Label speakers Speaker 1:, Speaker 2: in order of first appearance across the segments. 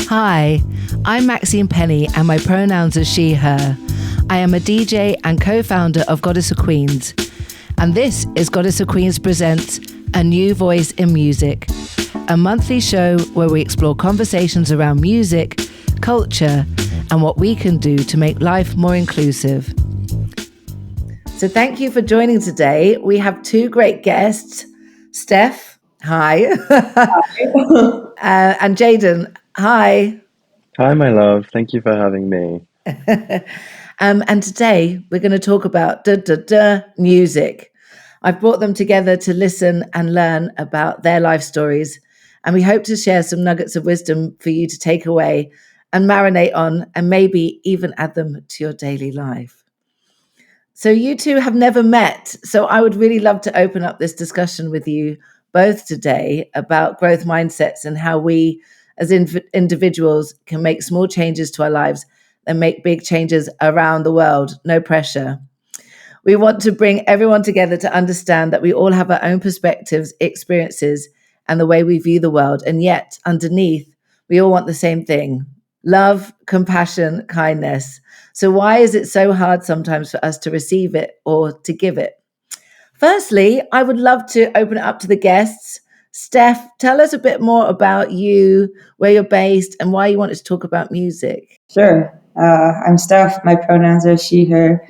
Speaker 1: Hi, I'm Maxine Penny and my pronouns are she, her. I am a DJ and co-founder of Goddess of Queens. And this is Goddess of Queens Presents A New Voice in Music, a monthly show where we explore conversations around music, culture, and what we can do to make life more inclusive. So thank you for joining today. We have two great guests, Steph, hi, and Jadyn, hi.
Speaker 2: Hi, my love. Thank you for having me.
Speaker 1: And today we're going to talk about music. I've brought them together to listen and learn about their life stories, and we hope to share some nuggets of wisdom for you to take away and marinate on, and maybe even add them to your daily life. So you two have never met, so I would really love to open up this discussion with you both today about growth mindsets and how we as individuals can make small changes to our lives and make big changes around the world. No pressure. We want to bring everyone together to understand that we all have our own perspectives, experiences, and the way we view the world. And yet, underneath, we all want the same thing: love, compassion, kindness. So why is it so hard sometimes for us to receive it or to give it? Firstly, I would love to open it up to the guests. Steph, tell us a bit more about you, where you're based, and why you wanted to talk about music.
Speaker 3: Sure. I'm Steph. My pronouns are she, her.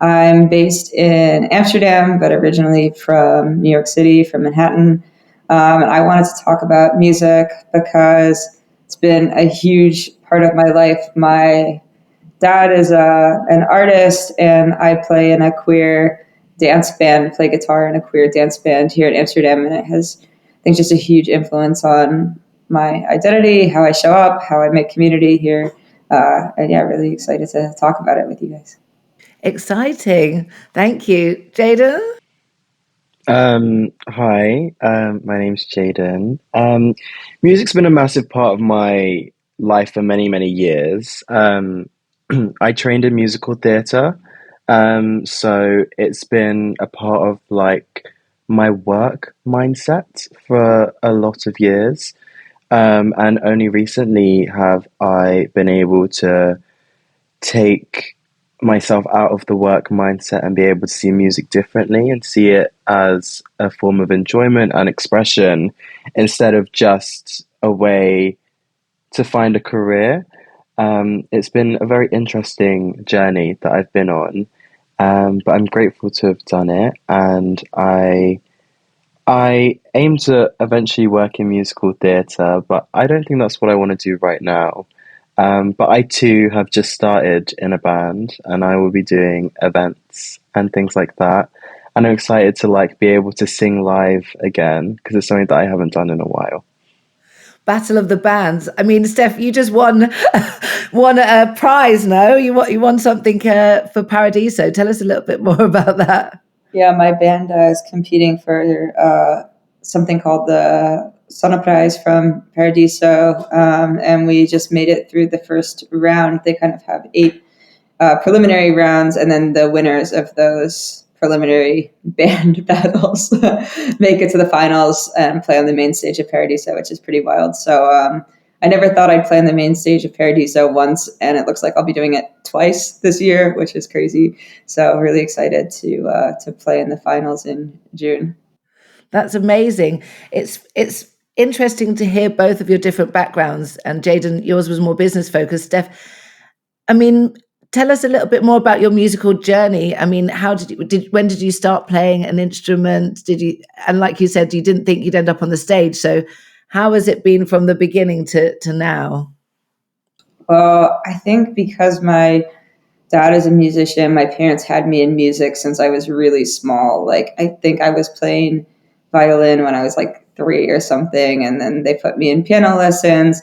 Speaker 3: I'm based in Amsterdam, but originally from New York City, from Manhattan. And I wanted to talk about music because it's been a huge part of my life. My dad is an artist, and I play in a queer dance band, play guitar in a queer dance band here in Amsterdam. And it has, I think, just a huge influence on my identity, how I show up, how I make community here. And yeah, really excited to talk about it with you guys.
Speaker 1: Exciting. Thank you. Jadyn?
Speaker 2: Hi, my name's Jadyn. Music's been a massive part of my life for many, many years. I trained in musical theatre, so it's been a part of like my work mindset for a lot of years. And only recently have I been able to take myself out of the work mindset and be able to see music differently and see it as a form of enjoyment and expression instead of just a way to find a career. It's been a very interesting journey that I've been on, but I'm grateful to have done it, and I aim to eventually work in musical theatre, but I don't think that's what I want to do right now. But I too have just started in a band, and I will be doing events and things like that. And I'm excited to like be able to sing live again because it's something that I haven't done in a while.
Speaker 1: Battle of the Bands. I mean, Steph, you just won a prize, no? You won something for Paradiso. Tell us a little bit more about that.
Speaker 3: Yeah, my band is competing for something called the Sonneprize from Paradiso, and we just made it through the first round. They kind of have 8 preliminary rounds, and then the winners of those preliminary band battles make it to the finals and play on the main stage of Paradiso, which is pretty wild. So I never thought I'd play on the main stage of Paradiso once, and it looks like I'll be doing it twice this year, which is crazy. So really excited to play in the finals in June.
Speaker 1: That's amazing. It's interesting to hear both of your different backgrounds. And Jadyn, yours was more business focused. Steph, I mean, tell us a little bit more about your musical journey. I mean, when did you start playing an instrument? And like you said, you didn't think you'd end up on the stage. So how has it been from the beginning to now?
Speaker 3: Well, I think because my dad is a musician, my parents had me in music since I was really small. Like, I think I was playing violin when I was like 3 or something, and then they put me in piano lessons,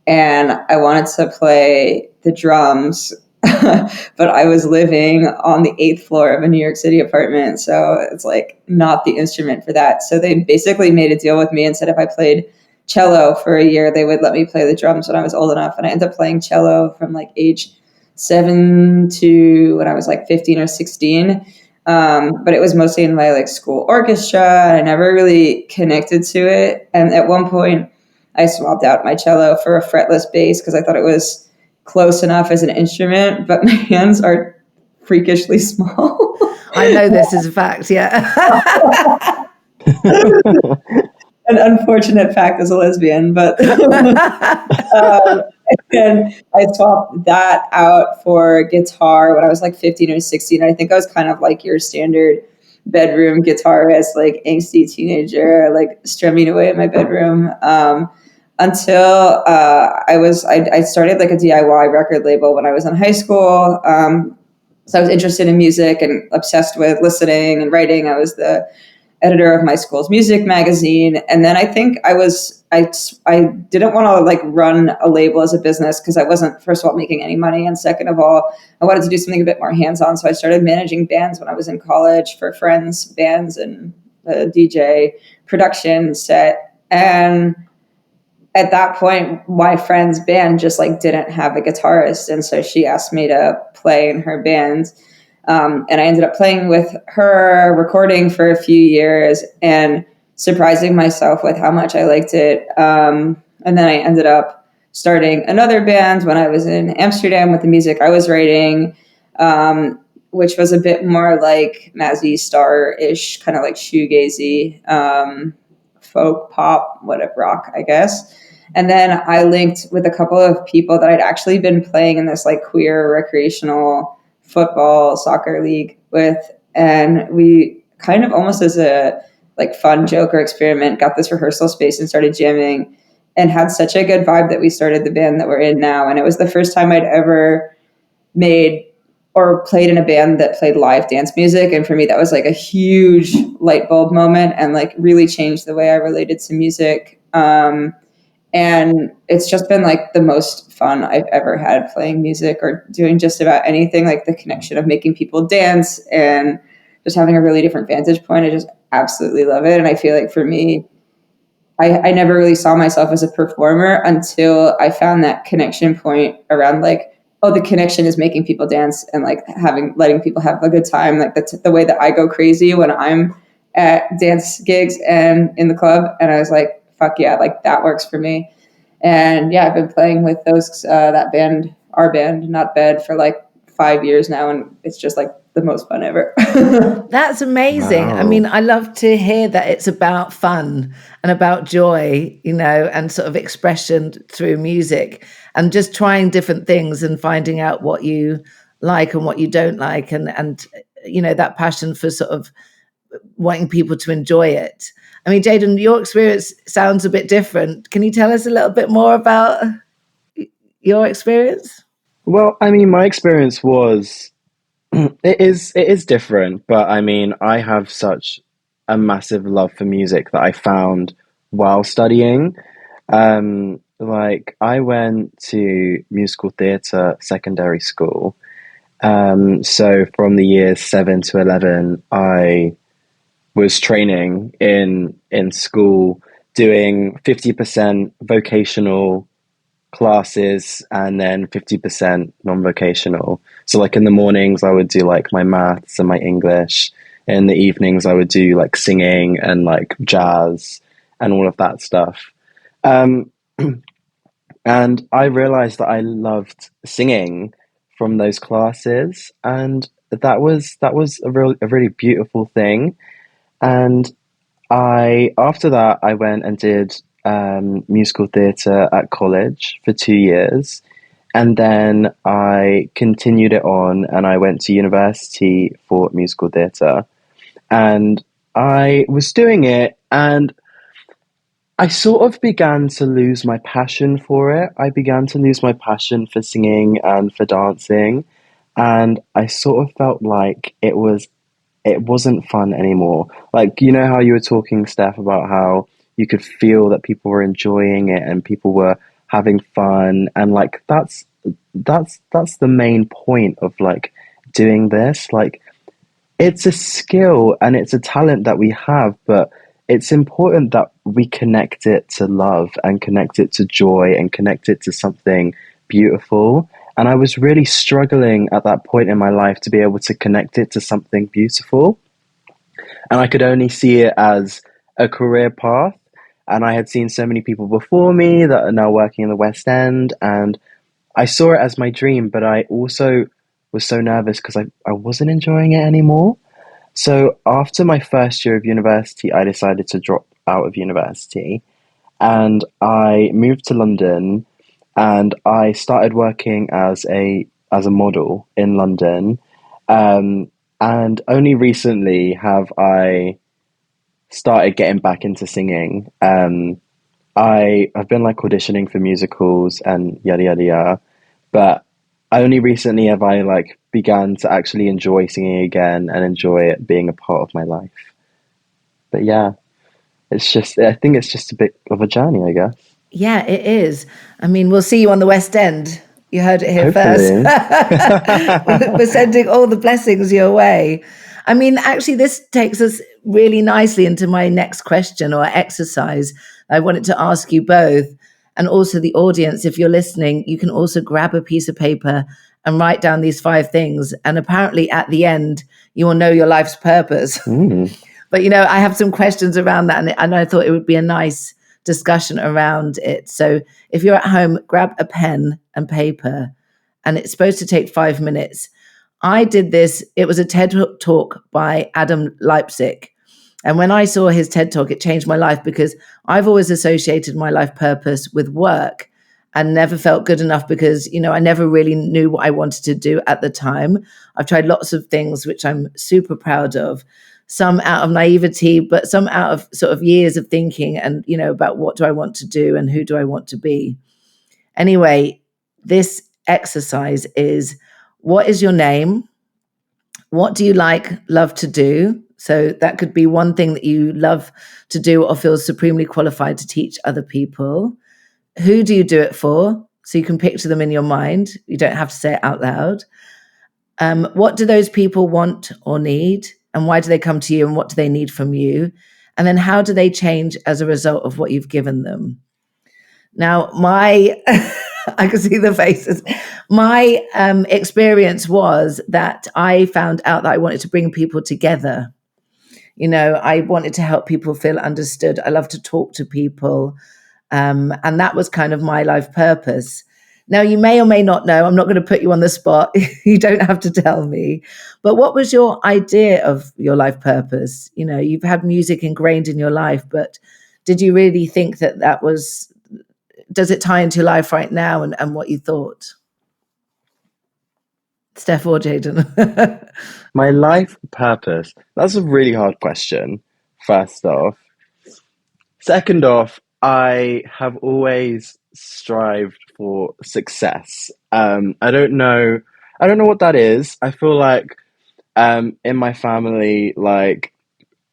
Speaker 3: and I wanted to play the drums, but I was living on the 8th floor of a New York City apartment, so it's like not the instrument for that. So they basically made a deal with me, and said if I played cello for a year, they would let me play the drums when I was old enough, and I ended up playing cello from like age 7 to when I was like 15 or 16. But it was mostly in my like school orchestra. I never really connected to it. And at one point I swapped out my cello for a fretless bass because I thought it was close enough as an instrument, but my hands are freakishly small.
Speaker 1: I know this is a fact, yeah.
Speaker 3: An unfortunate fact as a lesbian, but um, and I swapped that out for guitar when I was like 15 or 16. I think I was kind of like your standard bedroom guitarist, like angsty teenager, like strumming away in my bedroom. Until I started like a DIY record label when I was in high school. So I was interested in music and obsessed with listening and writing. I was the editor of my school's music magazine. And then I think I didn't want to like run a label as a business because I wasn't, first of all, making any money. And second of all, I wanted to do something a bit more hands-on. So I started managing bands when I was in college for friends' bands and DJ production set. And at that point, my friend's band just like didn't have a guitarist. And so she asked me to play in her band. And I ended up playing with her, recording for a few years and surprising myself with how much I liked it. And then I ended up starting another band when I was in Amsterdam with the music I was writing, which was a bit more like Mazzy Star-ish, kind of like shoegazy, folk pop, whatever, rock, I guess. And then I linked with a couple of people that I'd actually been playing in this like queer recreational football soccer league with, and we kind of almost as a like fun joke or experiment got this rehearsal space and started jamming and had such a good vibe that we started the band that we're in now. And it was the first time I'd ever made or played in a band that played live dance music, and for me that was like a huge light bulb moment and like really changed the way I related to music. And it's just been like the most fun I've ever had playing music or doing just about anything, like the connection of making people dance and just having a really different vantage point. I just absolutely love it. And I feel like for me, I never really saw myself as a performer until I found that connection point around like, oh, the connection is making people dance and like letting people have a good time. Like that's the way that I go crazy when I'm at dance gigs and in the club. And I was like, fuck yeah, like that works for me. And yeah, I've been playing with that band, our band, Natbed, for like 5 years now, and it's just like the most fun ever.
Speaker 1: That's amazing.
Speaker 2: Wow.
Speaker 1: I mean, I love to hear that it's about fun and about joy, and sort of expression through music and just trying different things and finding out what you like and what you don't like and that passion for sort of wanting people to enjoy it. I mean, Jadyn, your experience sounds a bit different. Can you tell us a little bit more about your experience?
Speaker 2: Well, I mean, my experience was it is different, but I mean, I have such a massive love for music that I found while studying. Like I went to musical theatre secondary school. So from the years 7 to 11, I was training in school, doing 50% vocational classes and then 50% non-vocational. So like in the mornings I would do like my maths and my English. In the evenings I would do like singing and like jazz and all of that stuff. Um, and I realized that I loved singing from those classes, and that was a really beautiful thing. And I after that I went and did musical theatre at college for 2 years, and then I continued it on, and I went to university for musical theatre, and I was doing it, and I sort of began to lose my passion for it. I began to lose my passion for singing and for dancing, and I sort of felt like it wasn't fun anymore. Like, you know how you were talking, Steph, about how you could feel that people were enjoying it and people were having fun, and like that's the main point of like doing this. Like, it's a skill and it's a talent that we have, but it's important that we connect it to love and connect it to joy and connect it to something beautiful. And I was really struggling at that point in my life to be able to connect it to something beautiful. And I could only see it as a career path. and I had seen so many people before me that are now working in the West End, and I saw it as my dream, but I also was so nervous because I wasn't enjoying it anymore. So after my first year of university, I decided to drop out of university and I moved to London and I started working as a model in London. Um, and only recently have I started getting back into singing. I've been like auditioning for musicals and yada yada yada, but only recently have I like began to actually enjoy singing again and enjoy it being a part of my life. But yeah, I think it's just a bit of a journey, I guess.
Speaker 1: Yeah, it is. I mean, we'll see you on the West End. You heard it here first.
Speaker 2: Hopefully.
Speaker 1: We're sending all the blessings your way. I mean, actually, this takes us really nicely into my next question or exercise. I wanted to ask you both, and also the audience, if you're listening, you can also grab a piece of paper and write down these 5 things. And apparently, at the end, you will know your life's purpose.
Speaker 2: Mm.
Speaker 1: But, you know, I have some questions around that, and I thought it would be a nice discussion around it. So if you're at home, grab a pen and paper, and it's supposed to take 5 minutes. I did this. It was a TED talk by Adam Leipzig. And when I saw his TED talk, it changed my life because I've always associated my life purpose with work and never felt good enough because, you know, I never really knew what I wanted to do at the time. I've tried lots of things, which I'm super proud of, some out of naivety, but some out of sort of years of thinking and, you know, about what do I want to do and who do I want to be. Anyway, this exercise is, what is your name? What do you love to do? So that could be one thing that you love to do or feel supremely qualified to teach other people. Who do you do it for? So you can picture them in your mind. You don't have to say it out loud. What do those people want or need? And why do they come to you? And what do they need from you? And then how do they change as a result of what you've given them? Now, I can see the faces. My experience was that I found out that I wanted to bring people together. You know, I wanted to help people feel understood. I love to talk to people. And that was kind of my life purpose. Now, you may or may not know, I'm not going to put you on the spot. You don't have to tell me. But what was your idea of your life purpose? You know, you've had music ingrained in your life, but did you really think that was, does it tie into your life right now and what you thought? Steph or Jadyn?
Speaker 2: My life purpose. That's a really hard question, first off. Second off, I have always strived for success. I don't know what that is. I feel like in my family, like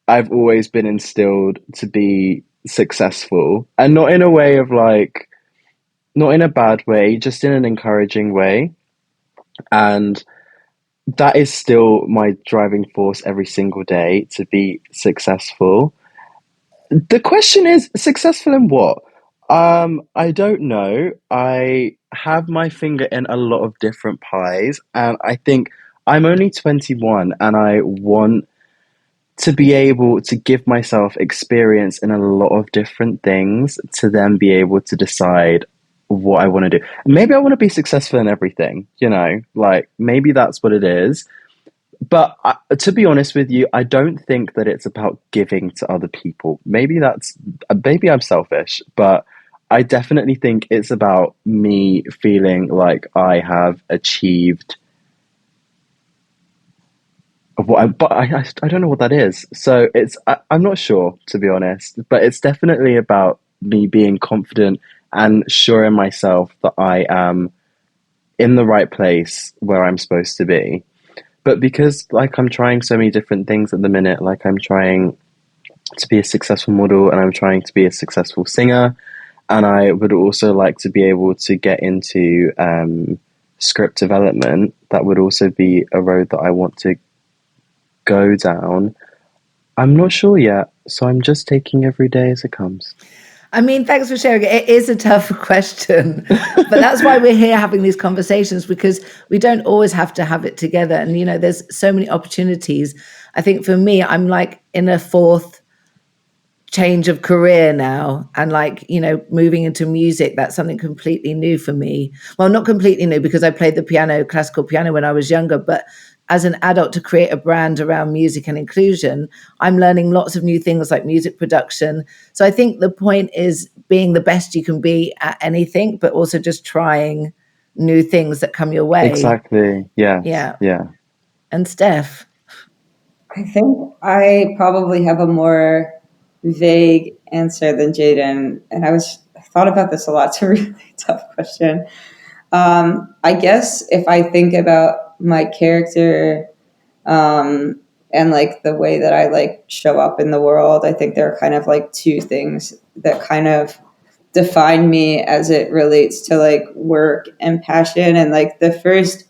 Speaker 2: I've always been instilled to be successful and not in a way of like, not in a bad way, just in an encouraging way. And that is still my driving force every single day to be successful. The question is successful in what? I don't know. I have my finger in a lot of different pies, and I think I'm only 21 and I want to be able to give myself experience in a lot of different things to then be able to decide what I want to do. Maybe I want to be successful in everything, you know, like maybe that's what it is. But to be honest with you, I don't think that it's about giving to other people. Maybe I'm selfish, but I definitely think it's about me feeling like I have achieved but I don't know what that is. So I'm not sure, to be honest, but it's definitely about me being confident and sure in myself that I am in the right place where I'm supposed to be. But because like I'm trying so many different things at the minute, like I'm trying to be a successful model and I'm trying to be a successful singer, and I would also like to be able to get into script development. That would also be a road that I want to go down. I'm not sure yet, so I'm just taking every day as it comes.
Speaker 1: I mean, thanks for sharing. It is a tough question, but that's why we're here having these conversations, because we don't always have to have it together. And, you know, there's so many opportunities. I think for me, I'm like in a fourth change of career now, and like, you know, moving into music, that's something completely new for me. Well, not completely new, because I played the piano, classical piano, when I was younger, but as an adult, to create a brand around music and inclusion, I'm learning lots of new things like music production. So I think the point is being the best you can be at anything, but also just trying new things that come your way.
Speaker 2: Exactly. Yes.
Speaker 1: Yeah.
Speaker 2: Yeah.
Speaker 1: And Steph?
Speaker 3: I think I probably have a more vague answer than Jadyn, and I thought about this a lot. It's a really tough question. I guess if I think about my character, and like the way that I like show up in the world, I think there are kind of like two things that kind of define me as it relates to like work and passion. And like the first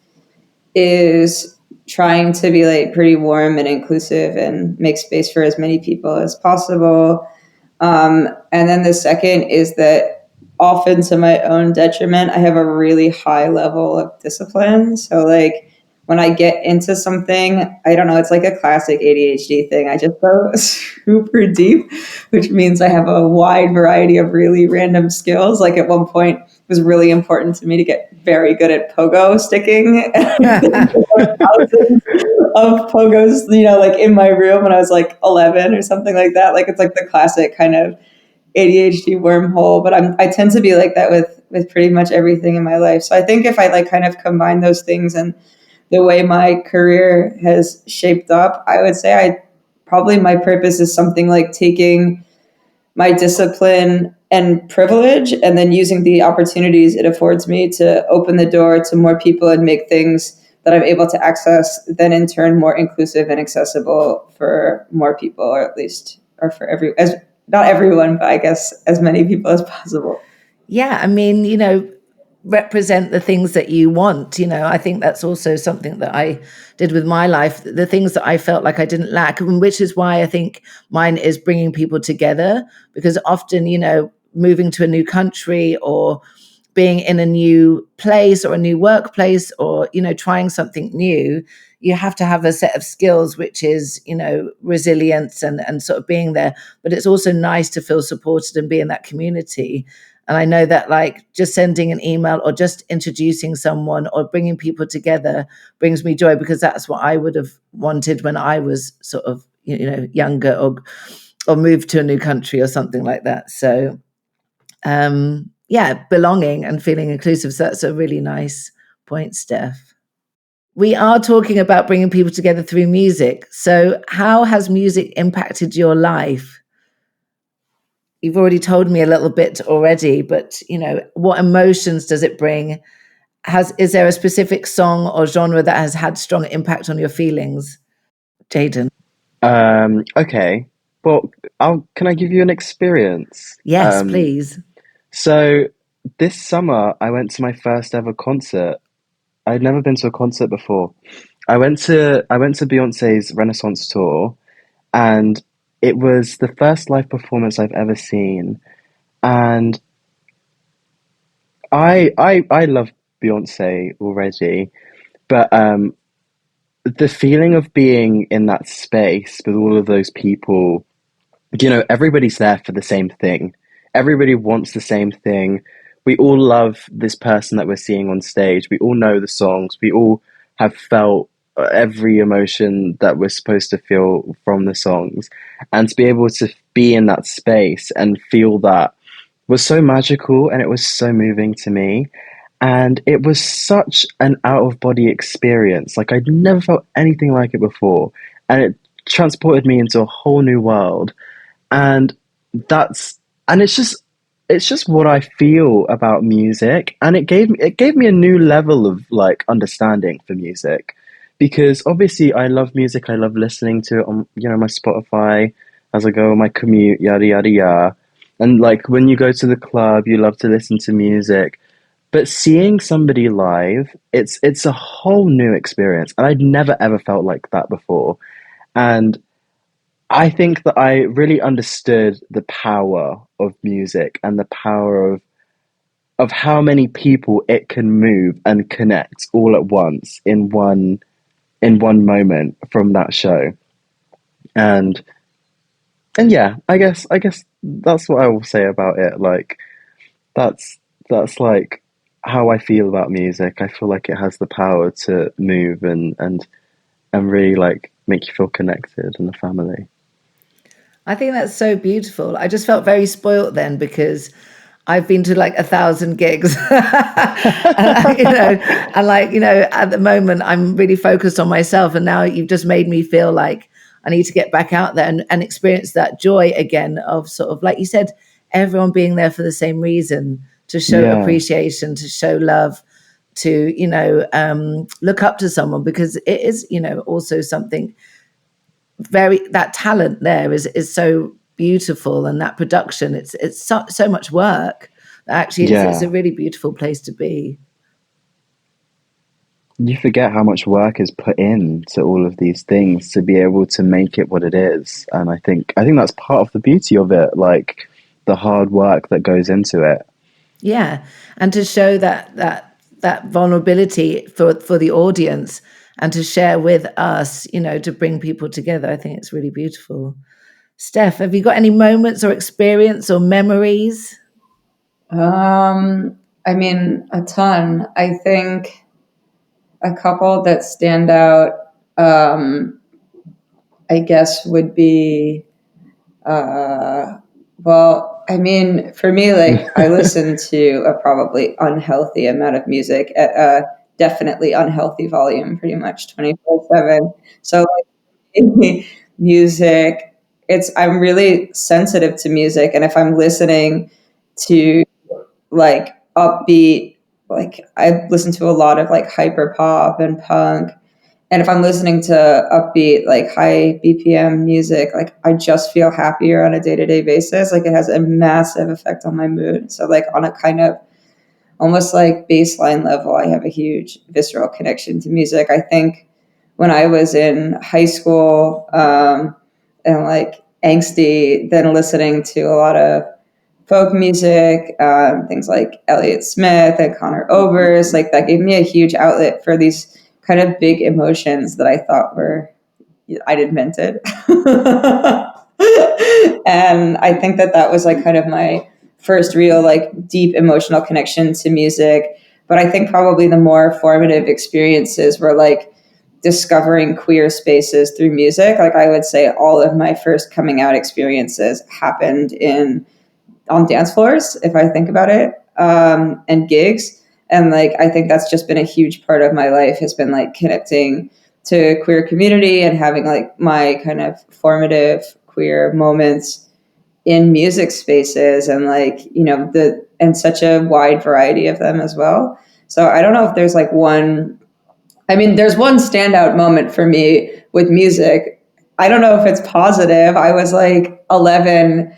Speaker 3: is trying to be like pretty warm and inclusive and make space for as many people as possible. And then the second is that often to my own detriment, I have a really high level of discipline. So like when I get into something, I don't know, it's like a classic ADHD thing. I just go super deep, which means I have a wide variety of really random skills. Like at one point, it was really important to me to get very good at pogo sticking. Thousands of pogos, you know, like in my room when I was like 11 or something like that. Like it's like the classic kind of ADHD wormhole, but I tend to be like that with pretty much everything in my life. So I think if I like kind of combine those things and the way my career has shaped up, I would say I probably my purpose is something like taking my discipline and privilege and then using the opportunities it affords me to open the door to more people and make things that I'm able to access, then in turn more inclusive and accessible for more people, or at least, or for as not everyone, but I guess as many people as possible.
Speaker 1: Yeah, I mean, you know, represent the things that you want. You know, I think that's also something that I did with my life, the things that I felt like I didn't lack, and which is why I think mine is bringing people together, because often, you know, moving to a new country or being in a new place or a new workplace, or, you know, trying something new, you have to have a set of skills, which is, you know, resilience and sort of being there. But it's also nice to feel supported and be in that community. And I know that like just sending an email or just introducing someone or bringing people together brings me joy, because that's what I would have wanted when I was sort of, you know, younger, or moved to a new country or something like that. So yeah, belonging and feeling inclusive. So that's a really nice point, Steph. We are talking about bringing people together through music. So how has music impacted your life? You've already told me a little bit already, but you know, what emotions does it bring? Is there a specific song or genre that has had strong impact on your feelings? Jadyn?
Speaker 2: Okay. Well, can I give you an experience?
Speaker 1: Yes, please.
Speaker 2: So this summer I went to my first ever concert. I'd never been to a concert before. I went to Beyonce's Renaissance tour, and it was the first live performance I've ever seen. And I love Beyonce already, but the feeling of being in that space with all of those people, you know, everybody's there for the same thing. Everybody wants the same thing. We all love this person that we're seeing on stage. We all know the songs. We all have felt every emotion that we're supposed to feel from the songs. And to be able to be in that space and feel that was so magical, and it was so moving to me. And it was such an out of body experience. Like I'd never felt anything like it before. And it transported me into a whole new world. And that's and it's just what I feel about music, and it gave me a new level of like understanding for music, because obviously I love music. I love listening to it on, you know, my Spotify as I go on my commute, yada yada yada. And like when you go to the club, you love to listen to music. But seeing somebody live, it's a whole new experience, and I'd never ever felt like that before. And I think that I really understood the power of music and the power of how many people it can move and connect all at once in one moment from that show. And And yeah, I guess that's what I will say about it. Like that's that's like how I feel about music. I feel like it has the power to move and really like make you feel connected in a family.
Speaker 1: I think that's so beautiful. I just felt very spoilt then because I've been to like 1,000 gigs, and, and like, at the moment I'm really focused on myself. And now you've just made me feel like I need to get back out there and experience that joy again of sort of, like you said, everyone being there for the same reason, to show
Speaker 2: Yeah,
Speaker 1: appreciation, to show love, to, look up to someone, because it is, also something very, that talent there is so beautiful, and that production, it's so much work. Actually, it's a
Speaker 2: yeah.
Speaker 1: really beautiful place to be.
Speaker 2: You forget how much work is put into all of these things to be able to make it what it is. And I think that's part of the beauty of it, like the hard work that goes into it.
Speaker 1: Yeah, and to show that vulnerability for the audience, and to share with us, to bring people together. I think it's really beautiful. Steph, have you got any moments or experience or memories?
Speaker 3: I mean, a ton. I think a couple that stand out, um, I guess, would be, uh, well, I mean, for me, like, I listen to a probably unhealthy amount of music at a definitely unhealthy volume, pretty much 24/7. So, like, music, I'm really sensitive to music. And if I'm listening to like upbeat, like I listen to a lot of like hyper pop and punk. And if I'm listening to upbeat, like high BPM music, like I just feel happier on a day to day basis. Like it has a massive effect on my mood. So, like, on a kind of almost like baseline level, I have a huge visceral connection to music. I think when I was in high school, and like angsty, then listening to a lot of folk music, things like Elliott Smith and Connor Overs, like that gave me a huge outlet for these kind of big emotions that I thought were, I'd invented. And I think that was like kind of my first real like deep emotional connection to music. But I think probably the more formative experiences were like discovering queer spaces through music. Like I would say all of my first coming out experiences happened in on dance floors, if I think about it, and gigs. And like, I think that's just been a huge part of my life, has been like connecting to queer community and having like my kind of formative queer moments in music spaces, and like, and such a wide variety of them as well. So I don't know if there's like one, I mean, there's one standout moment for me with music. I don't know if it's positive. I was like 11,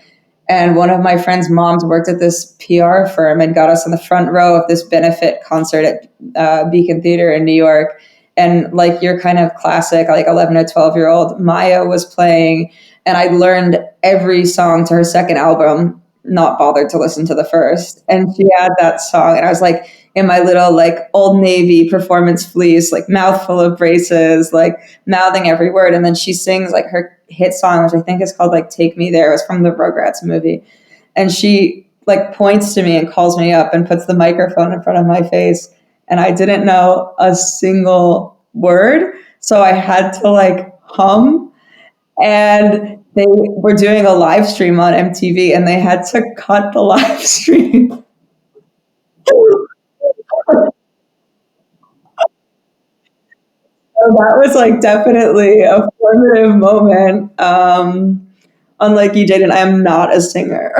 Speaker 3: and one of my friend's moms worked at this PR firm and got us in the front row of this benefit concert at Beacon Theater in New York. And like your kind of classic, like 11 or 12-year-old, Maya was playing, and I learned every song to her second album, not bothered to listen to the first. And she had that song, and I was like in my little like Old Navy performance fleece, like mouthful of braces, like mouthing every word. And then she sings like her hit song, which I think is called like Take Me There. It was from the Rugrats movie. And she like points to me and calls me up and puts the microphone in front of my face. And I didn't know a single word. So I had to like hum. And they were doing a live stream on MTV, and they had to cut the live stream. So that was like definitely a formative moment. Unlike you, Jadyn, I am not a singer.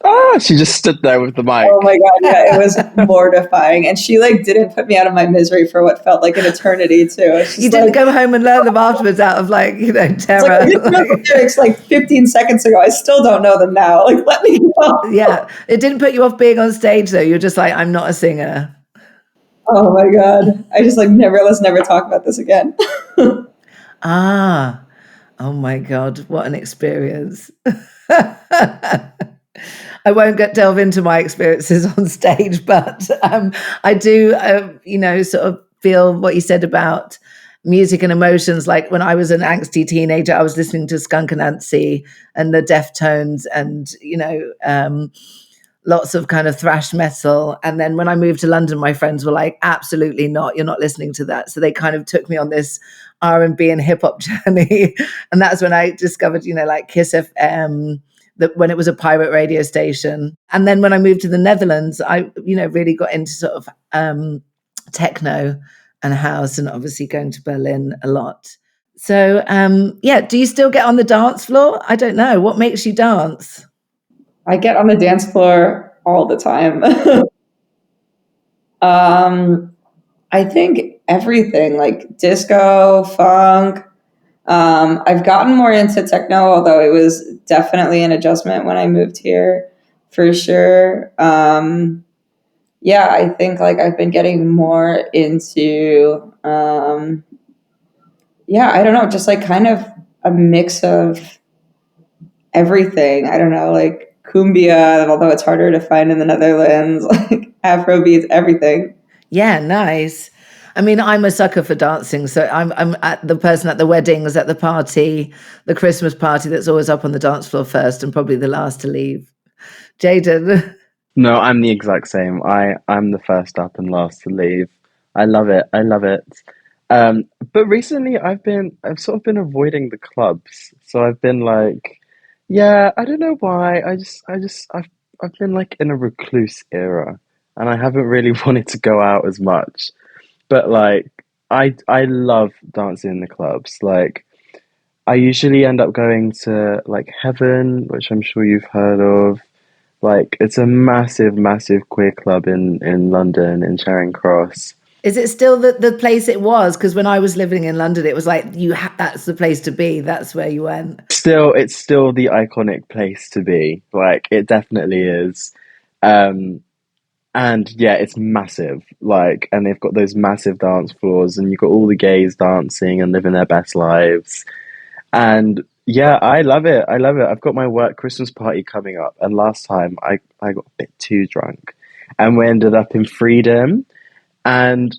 Speaker 2: Ah, she just stood there with the
Speaker 3: Oh
Speaker 2: mic.
Speaker 3: my god, yeah, it was mortifying, and she like didn't put me out of my misery for what felt like an eternity too. It's
Speaker 1: You
Speaker 3: just
Speaker 1: didn't
Speaker 3: like
Speaker 1: go home and learn them afterwards out of like,
Speaker 3: it's like I
Speaker 1: terror.
Speaker 3: didn't know the lyrics like 15 seconds ago. I still don't know them now. Like let me go.
Speaker 1: Yeah, it didn't put you off being on stage though. You're just like, I'm not a singer.
Speaker 3: Oh my god, I just like never. Let's never talk about this again.
Speaker 1: Ah, oh my God, what an experience. I won't delve into my experiences on stage, but I do, sort of feel what you said about music and emotions. Like when I was an angsty teenager, I was listening to Skunk Anansie and the Deftones and, lots of kind of thrash metal. And then when I moved to London, my friends were like, absolutely not, you're not listening to that. So they kind of took me on this R&B and hip hop journey. And that's when I discovered, like Kiss FM, when it was a pirate radio station. And then when I moved to the Netherlands, I, really got into sort of techno and house, and obviously going to Berlin a lot. So, do you still get on the dance floor? I don't know. What makes you dance?
Speaker 3: I get on the dance floor all the time. I think everything, like disco, funk. I've gotten more into techno, although it was definitely an adjustment when I moved here, for sure. I think like I've been getting more into, I don't know, just like kind of a mix of everything. I don't know, like cumbia, although it's harder to find in the Netherlands, like Afrobeats, everything.
Speaker 1: Yeah, nice. I mean, I'm a sucker for dancing, so I'm at the person at the weddings, at the party, the Christmas party that's always up on the dance floor first and probably the last to leave. Jadyn?
Speaker 2: No, I'm the exact same. I'm the first up and last to leave. I love it. I love it. But recently I've sort of been avoiding the clubs. So I've been like, yeah, I don't know why. I've been like in a recluse era and I haven't really wanted to go out as much. But like I love dancing in the clubs. Like I usually end up going to like Heaven, which I'm sure you've heard of. Like it's a massive, massive queer club in London in Charing Cross.
Speaker 1: Is it still the place it was? Because when I was living in London, it was like that's the place to be. That's where you went.
Speaker 2: It's still the iconic place to be. Like it definitely is. And yeah, it's massive. Like, and they've got those massive dance floors, and you've got all the gays dancing and living their best lives. And yeah, I love it. I love it. I've got my work Christmas party coming up, and last time I got a bit too drunk, and we ended up in Freedom, and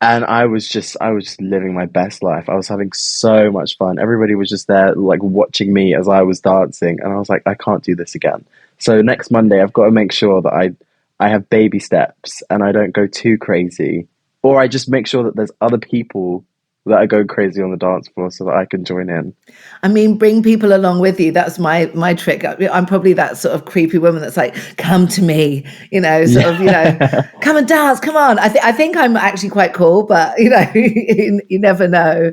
Speaker 2: I was just living my best life. I was having so much fun. Everybody was just there like watching me as I was dancing, and I was like, I can't do this again. So next Monday I've got to make sure that I have baby steps and I don't go too crazy. Or I just make sure that there's other people that are going crazy on the dance floor so that I can join in.
Speaker 1: I mean, bring people along with you. That's my trick. I'm probably that sort of creepy woman that's like, come to me, come and dance, come on. I think I'm actually quite cool, but you never know.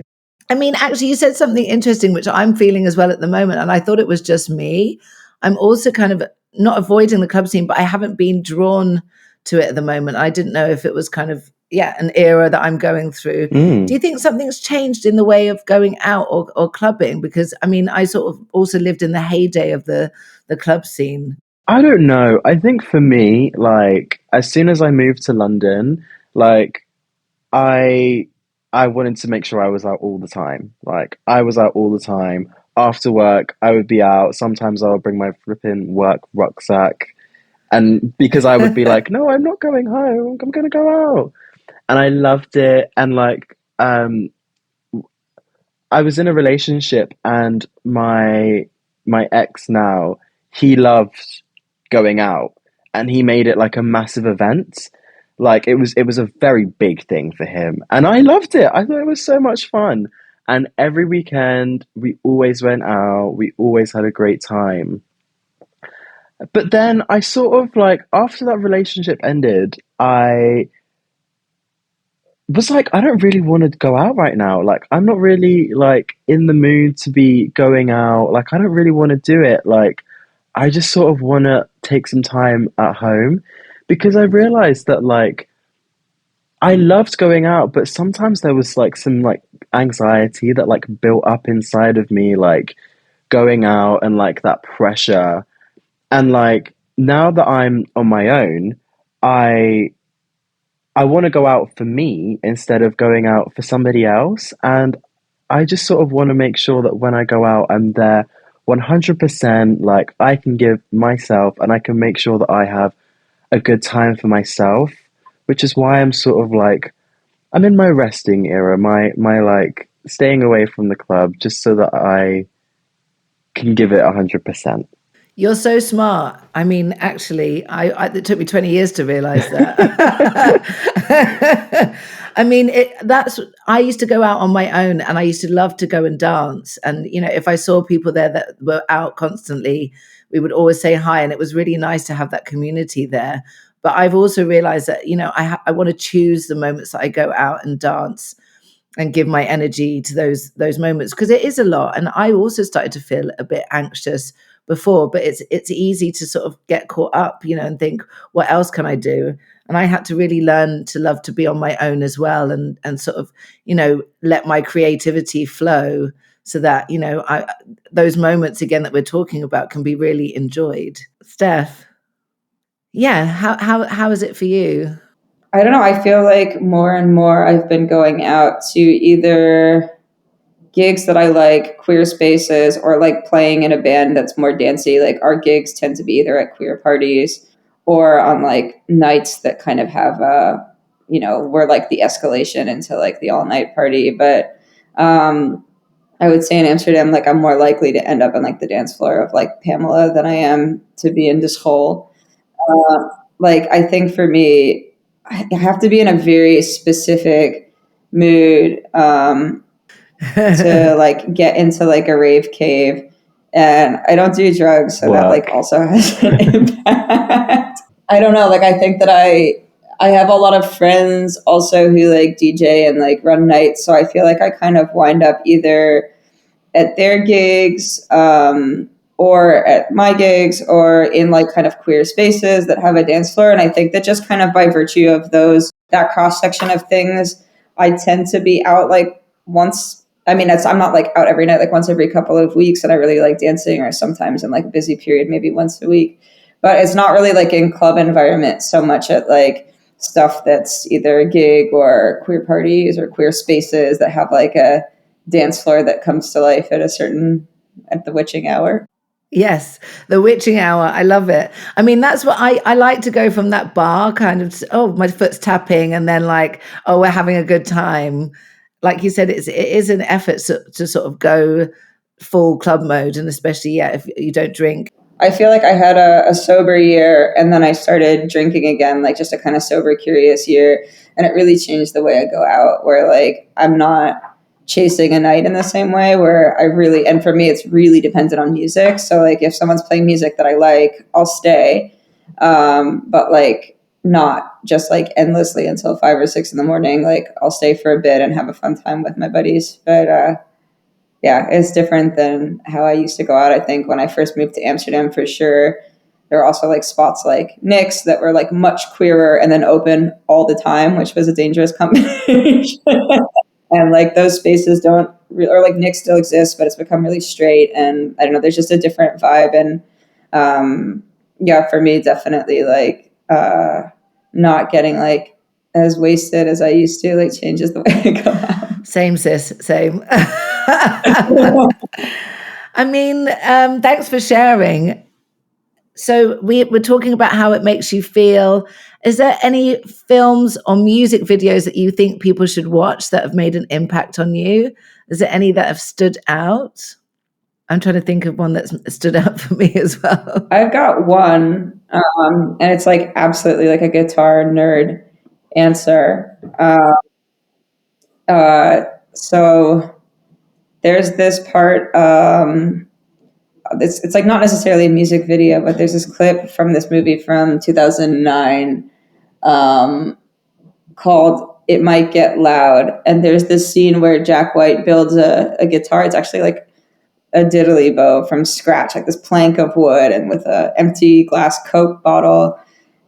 Speaker 1: I mean, actually, you said something interesting, which I'm feeling as well at the moment. And I thought it was just me. I'm also kind of not avoiding the club scene, but I haven't been drawn to it at the moment. I didn't know if it was kind of, an era that I'm going through. Do you think something's changed in the way of going out or clubbing? Because, I mean, I sort of also lived in the heyday of the club scene.
Speaker 2: I don't know. I think for me, like, as soon as I moved to London, like, I I wanted to make sure I was out all the time. Like, I was out all the time. After work, I would be out. Sometimes I would bring my flipping work rucksack. And because I would be like, no, I'm not going home. I'm going to go out. And I loved it. And like, I was in a relationship, and my ex now, he loved going out, and he made it like a massive event. Like it was a very big thing for him, and I loved it. I thought it was so much fun. And every weekend we always went out. We always had a great time. But then I sort of like, after that relationship ended, I was like, I don't really want to go out right now. Like, I'm not really like in the mood to be going out. Like, I don't really want to do it. Like, I just sort of want to take some time at home, because I realized that like I loved going out, but sometimes there was like some like anxiety that like built up inside of me, like going out and like that pressure. And like now that I'm on my own, I I want to go out for me instead of going out for somebody else. And I just sort of want to make sure that when I go out, I'm there 100%. Like I can give myself, and I can make sure that I have a good time for myself, which is why I'm sort of like, I'm in my resting era, my like staying away from the club just so that I can give it 100%.
Speaker 1: You're so smart. I mean, actually, it took me 20 years to realize that. I mean, I used to go out on my own and I used to love to go and dance. And, if I saw people there that were out constantly, we would always say hi. And it was really nice to have that community there. But I've also realized that, I want to choose the moments that I go out and dance and give my energy to those moments, because it is a lot. And I also started to feel a bit anxious before, but it's easy to sort of get caught up, and think, what else can I do? And I had to really learn to love to be on my own as well, and sort of, let my creativity flow, so that, those moments again that we're talking about can be really enjoyed. Steph, yeah, how is it for you?
Speaker 3: I don't know. I feel like more and more I've been going out to either gigs that I like, queer spaces, or like playing in a band that's more dancey. Like our gigs tend to be either at queer parties or on like nights that kind of have we're like the escalation into like the all night party. But I would say in Amsterdam, like I'm more likely to end up on like the dance floor of like Pamela than I am to be in this hole. Like I think for me, I have to be in a very specific mood to like get into like a rave cave, and I don't do drugs, so that like
Speaker 2: Work.
Speaker 3: also has an impact. I don't know, like I think that I have a lot of friends also who like DJ and like run nights, so I feel like I kind of wind up either at their gigs, or at my gigs, or in like kind of queer spaces that have a dance floor. And I think that just kind of by virtue of that cross section of things, I tend to be out like once. I mean, I'm not like out every night, like once every couple of weeks, and I really like dancing, or sometimes in like a busy period, maybe once a week. But it's not really like in club environment so much at like stuff that's either a gig or queer parties or queer spaces that have like a dance floor that comes to life at the witching hour.
Speaker 1: Yes, the witching hour. I love it. I mean, that's what I like to go from that bar kind of, oh, my foot's tapping, and then like, oh, we're having a good time. Like you said, it is an effort to sort of go full club mode, and especially, yeah, if you don't drink.
Speaker 3: I feel like I had a sober year, and then I started drinking again, like just a kind of sober, curious year. And it really changed the way I go out, where like I'm not chasing a night in the same way, where and for me, it's really dependent on music. So like if someone's playing music that I like, I'll stay. But like not just like endlessly until 5 or 6 in the morning. Like I'll stay for a bit and have a fun time with my buddies. But yeah, it's different than how I used to go out. I think when I first moved to Amsterdam, for sure, there were also like spots like Nick's that were like much queerer and then open all the time, which was a dangerous combination. And like those spaces or like Nick still exists, but it's become really straight. And I don't know, there's just a different vibe. And yeah, for me, definitely like not getting like as wasted as I used to, like changes the way I go out.
Speaker 1: Same, sis, same. I mean, thanks for sharing. So we're talking about how it makes you feel. Is there any films or music videos that you think people should watch that have made an impact on you? Is there any that have stood out? I'm trying to think of one that's stood out for me as well.
Speaker 3: I've got one, and it's like absolutely like a guitar nerd answer. So there's this part. It's like not necessarily a music video, but there's this clip from this movie from 2009 called "It Might Get Loud," and there's this scene where Jack White builds a guitar. It's actually like a diddly bow from scratch, like this plank of wood, and with a empty glass Coke bottle.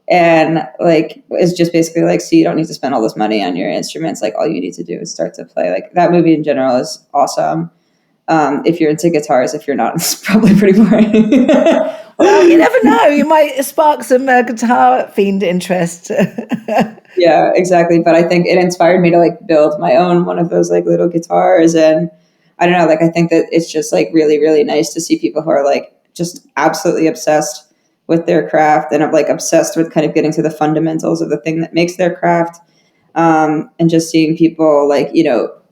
Speaker 3: And like it's just basically like, so you don't need to spend all this money on your instruments. Like all you need to do is start to play. Like that movie in general is awesome. If you're into guitars, if you're not, it's probably pretty boring.
Speaker 1: Well, you never know. You might spark some guitar fiend interest.
Speaker 3: Yeah, exactly. But I think it inspired me to like build my own one of those like little guitars. And I don't know, like I think that it's just like really, really nice to see people who are like just absolutely obsessed with their craft and like obsessed with kind of getting to the fundamentals of the thing that makes their craft. and just seeing people like,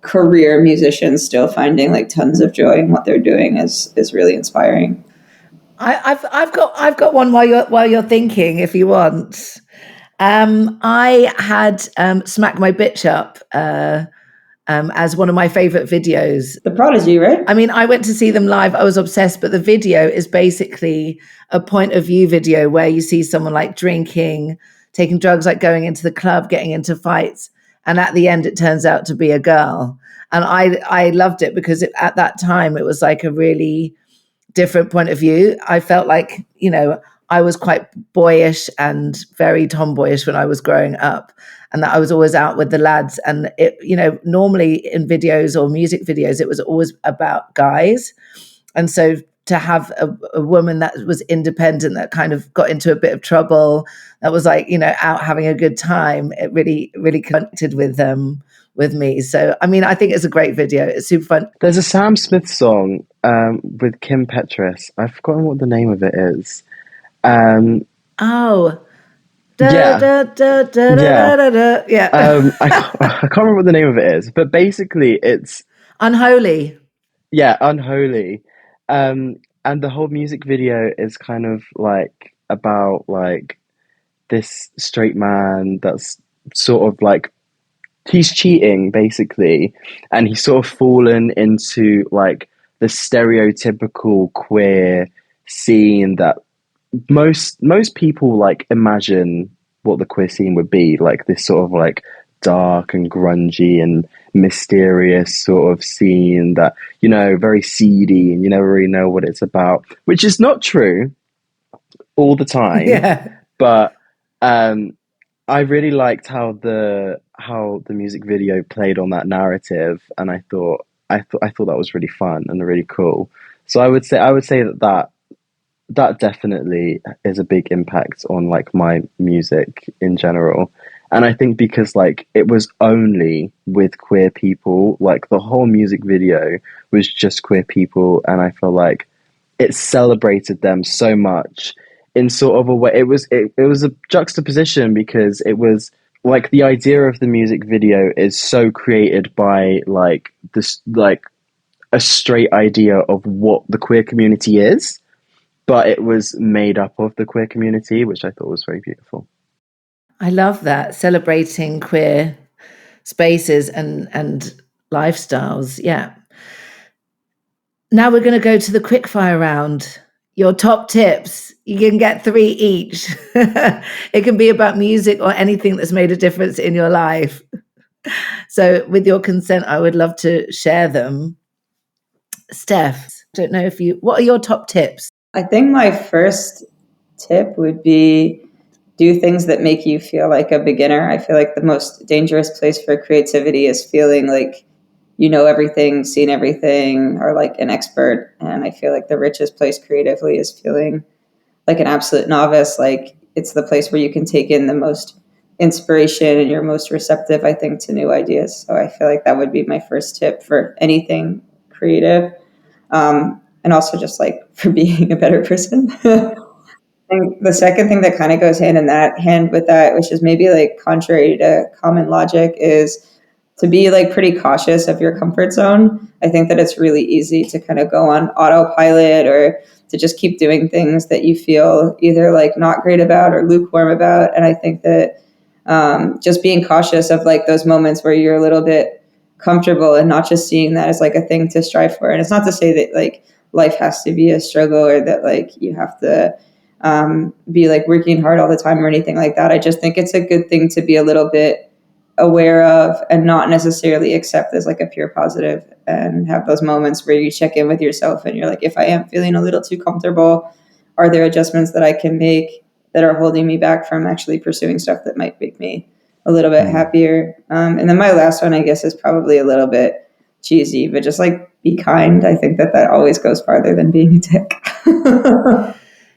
Speaker 3: career musicians still finding like tons of joy in what they're doing is really inspiring.
Speaker 1: I've got one while you're thinking, if you want. I had Smack My Bitch Up as one of my favorite videos.
Speaker 3: The Prodigy, right?
Speaker 1: I mean, I went to see them live. I was obsessed, but the video is basically a point of view video where you see someone like drinking, taking drugs, like going into the club, getting into fights. And at the end, it turns out to be a girl. And I loved it because at that time, it was like a really different point of view. I felt like, I was quite boyish and very tomboyish when I was growing up, and that I was always out with the lads. And normally in videos or music videos, it was always about guys. And so to have a woman that was independent, that kind of got into a bit of trouble, that was like, out having a good time, it really, really connected with me. So, I mean, I think it's a great video. It's super fun.
Speaker 2: There's a Sam Smith song with Kim Petras. I've forgotten what the name of it is.
Speaker 1: Yeah.
Speaker 2: I can't remember what the name of it is, but basically it's
Speaker 1: Unholy.
Speaker 2: Yeah, Unholy. And the whole music video is kind of like about like this straight man that's sort of like he's cheating basically, and he's sort of fallen into like the stereotypical queer scene that most people like imagine what the queer scene would be, like this sort of like dark and grungy and mysterious sort of scene that, very seedy, and you never really know what it's about, which is not true all the time.
Speaker 1: Yeah.
Speaker 2: But I really liked how the music video played on that narrative, and I thought that was really fun and really cool. So I would say that definitely is a big impact on like my music in general. And I think because like it was only with queer people, like the whole music video was just queer people, and I feel like it celebrated them so much in sort of a way. It was a juxtaposition, because it was like the idea of the music video is so created by like this like a straight idea of what the queer community is, but it was made up of the queer community, which I thought was very beautiful.
Speaker 1: I love that, celebrating queer spaces and lifestyles. Yeah. Now we're going to go to the quickfire round. Your top tips. You can get 3 each. It can be about music or anything that's made a difference in your life. So with your consent, I would love to share them. Steph, don't know what are your top tips?
Speaker 3: I think my first tip would be do things that make you feel like a beginner. I feel like the most dangerous place for creativity is feeling like you know everything, seen everything, or like an expert. And I feel like the richest place creatively is feeling like an absolute novice. Like it's the place where you can take in the most inspiration and you're most receptive, I think, to new ideas. So I feel like that would be my first tip for anything creative. And also just like for being a better person. And the second thing that kind of goes hand with that, which is maybe like contrary to common logic, is to be like pretty cautious of your comfort zone. I think that it's really easy to kind of go on autopilot or to just keep doing things that you feel either like not great about or lukewarm about. And I think that just being cautious of like those moments where you're a little bit comfortable and not just seeing that as like a thing to strive for. And it's not to say that like life has to be a struggle or that like you have to be like working hard all the time or anything like that. I just think it's a good thing to be a little bit aware of and not necessarily accept as like a pure positive, and have those moments where you check in with yourself and you're like, if I am feeling a little too comfortable, are there adjustments that I can make that are holding me back from actually pursuing stuff that might make me a little bit happier? And then my last one, I guess, is probably a little bit cheesy, but just like be kind. I think that always goes farther than being a dick.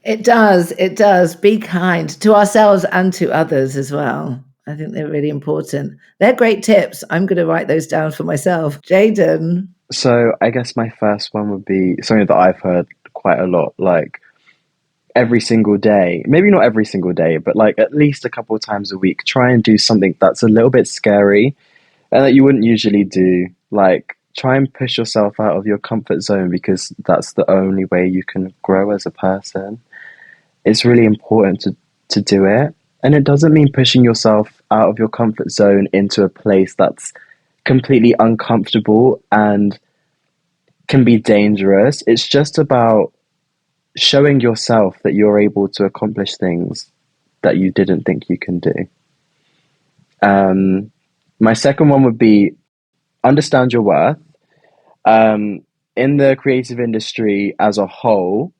Speaker 1: It does. Be kind to ourselves and to others as well. I think they're really important. They're great tips. I'm going to write those down for myself. Jadyn?
Speaker 2: So I guess my first one would be something that I've heard quite a lot, like every single day. Maybe not every single day, but like at least a couple of times a week. Try and do something that's a little bit scary and that you wouldn't usually do. Like try and push yourself out of your comfort zone, because that's the only way you can grow as a person. It's really important to do it. And it doesn't mean pushing yourself out of your comfort zone into a place that's completely uncomfortable and can be dangerous. It's just about showing yourself that you're able to accomplish things that you didn't think you can do. My second one would be understand your worth. In the creative industry as a whole,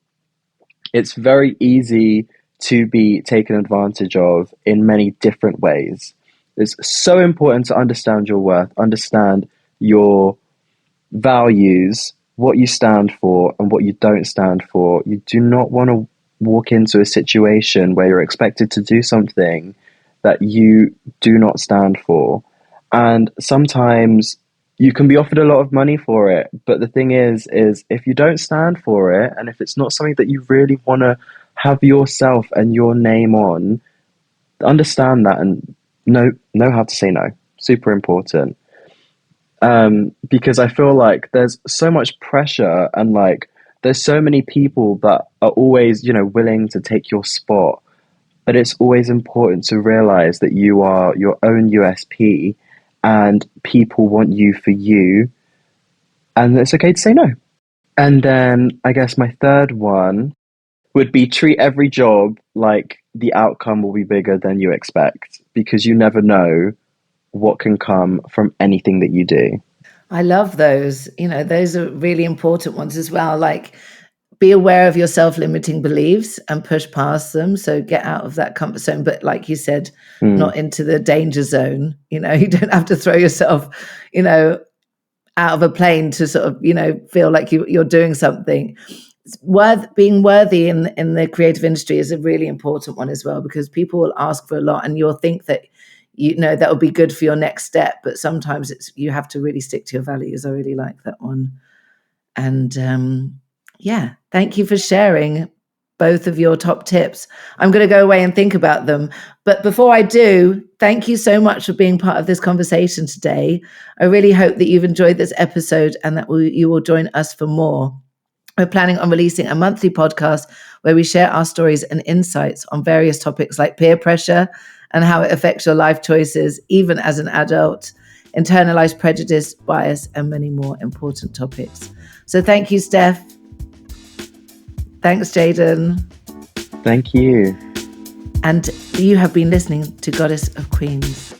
Speaker 2: it's very easy to be taken advantage of in many different ways. It's so important to understand your worth, understand your values, what you stand for and what you don't stand for. You do not want to walk into a situation where you're expected to do something that you do not stand for. And sometimes you can be offered a lot of money for it, but the thing is if you don't stand for it, and if it's not something that you really want to have yourself and your name on, understand that and know how to say no. Super important. Because I feel like there's so much pressure, and like there's so many people that are always, willing to take your spot. But it's always important to realize that you are your own USP and people want you for you, and it's okay to say no. And then I guess my third one would be treat every job like the outcome will be bigger than you expect, because you never know what can come from anything that you do.
Speaker 1: I love those. Those are really important ones as well. Like, be aware of your self-limiting beliefs and push past them. So get out of that comfort zone. But like you said, not into the danger zone. You don't have to throw yourself, out of a plane to sort of, feel like you're doing something. Being worthy in the creative industry is a really important one as well, because people will ask for a lot and you'll think that that will be good for your next step, but sometimes you have to really stick to your values. I really like that one. And thank you for sharing both of your top tips. I'm going to go away and think about them, but before I do, thank you so much for being part of this conversation today. I really hope that you've enjoyed this episode and that you will join us for more. We're planning on releasing a monthly podcast where we share our stories and insights on various topics like peer pressure and how it affects your life choices, even as an adult, internalized prejudice, bias, and many more important topics. So thank you, Steph. Thanks, Jadyn.
Speaker 2: Thank you.
Speaker 1: And you have been listening to Goddess of Queens.